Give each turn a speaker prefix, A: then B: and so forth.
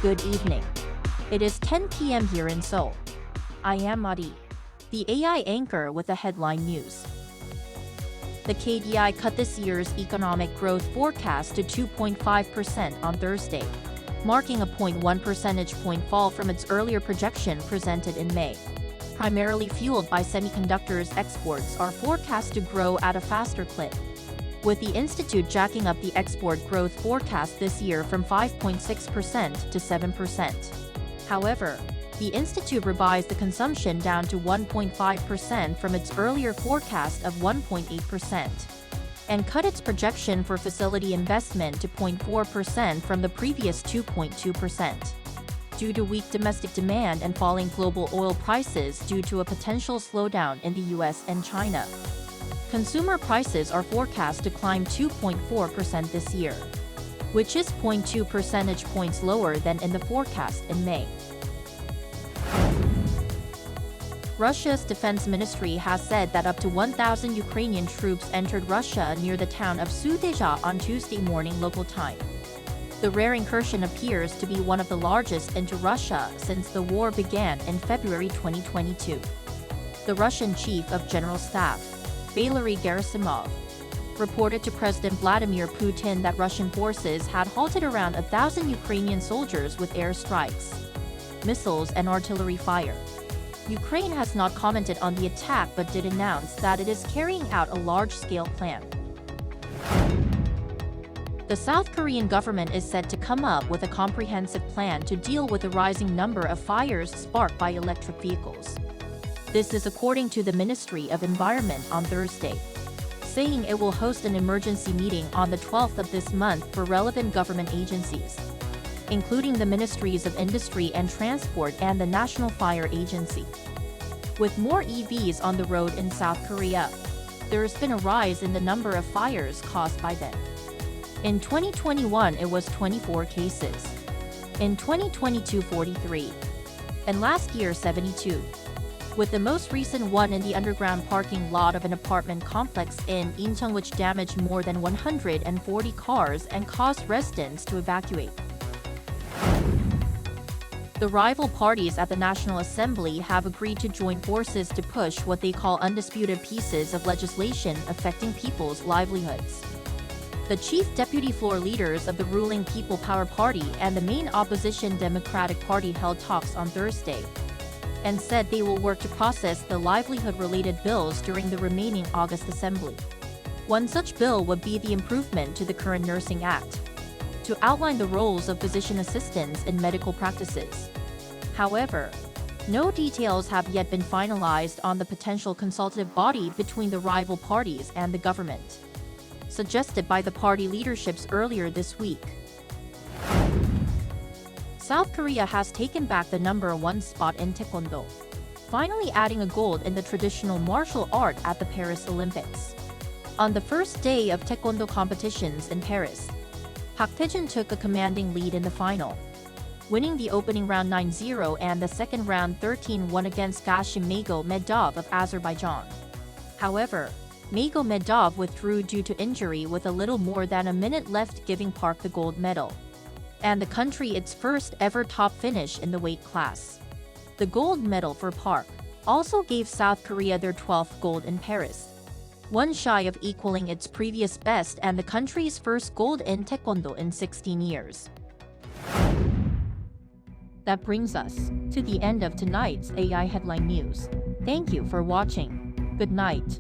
A: Good evening. It is 10 p.m. here in Seoul. I am Madi, the AI anchor with the headline news. The KDI cut this year's economic growth forecast to 2.5% on Thursday, marking a 0.1 percentage point fall from its earlier projection presented in May. Primarily fueled by semiconductors, exports are forecast to grow at a faster clip, with the institute jacking up the export growth forecast this year from 5.6% to 7%. However, the institute revised the consumption down to 1.5% from its earlier forecast of 1.8%, and cut its projection for facility investment to 0.4% from the previous 2.2%. Due to weak domestic demand and falling global oil prices due to a potential slowdown in the US and China, consumer prices are forecast to climb 2.4% this year, which is 0.2 percentage points lower than in the forecast in May. Russia's defense ministry has said that up to 1,000 Ukrainian troops entered Russia near the town of Sudeja on Tuesday morning local time. The rare incursion appears to be one of the largest into Russia since the war began in February 2022. The Russian Chief of General Staff, Valery Gerasimov, reported to President Vladimir Putin that Russian forces had halted around 1,000 Ukrainian soldiers with airstrikes, missiles and artillery fire. Ukraine has not commented on the attack but did announce that it is carrying out a large-scale plan. The South Korean government is said to come up with a comprehensive plan to deal with the rising number of fires sparked by electric vehicles. This is according to the Ministry of Environment on Thursday, saying it will host an emergency meeting on the 12th of this month for relevant government agencies, including the Ministries of Industry and Transport and the National Fire Agency. With more EVs on the road in South Korea, there has been a rise in the number of fires caused by them. In 2021, it was 24 cases. In 2022, 43. And last year, 72. With the most recent one in the underground parking lot of an apartment complex in Incheon, which damaged more than 140 cars and caused residents to evacuate. The rival parties at the National Assembly have agreed to join forces to push what they call undisputed pieces of legislation affecting people's livelihoods. The chief deputy floor leaders of the ruling People Power Party and the main opposition Democratic Party held talks on Thursday, and said they will work to process the livelihood-related bills during the remaining August assembly. One such bill would be the improvement to the current Nursing Act, to outline the roles of physician assistants in medical practices. However, no details have yet been finalized on the potential consultative body between the rival parties and the government, suggested by the party leaderships earlier this week. South Korea has taken back the #1 spot in taekwondo, finally adding a gold in the traditional martial art at the Paris Olympics. On the first day of taekwondo competitions in Paris, Tae-joon took a commanding lead in the final, winning the opening round 9-0 and the second round 13-1 against Magomedov of Azerbaijan. However, Magomedov withdrew due to injury with a little more than a minute left, giving Park the gold medal, and the country its first ever top finish in the weight class. The gold medal for Park also gave South Korea their 12th gold in Paris, one shy of equaling its previous best and the country's first gold in taekwondo in 16 years. That brings us to the end of tonight's AI headline news. Thank you for watching. Good night.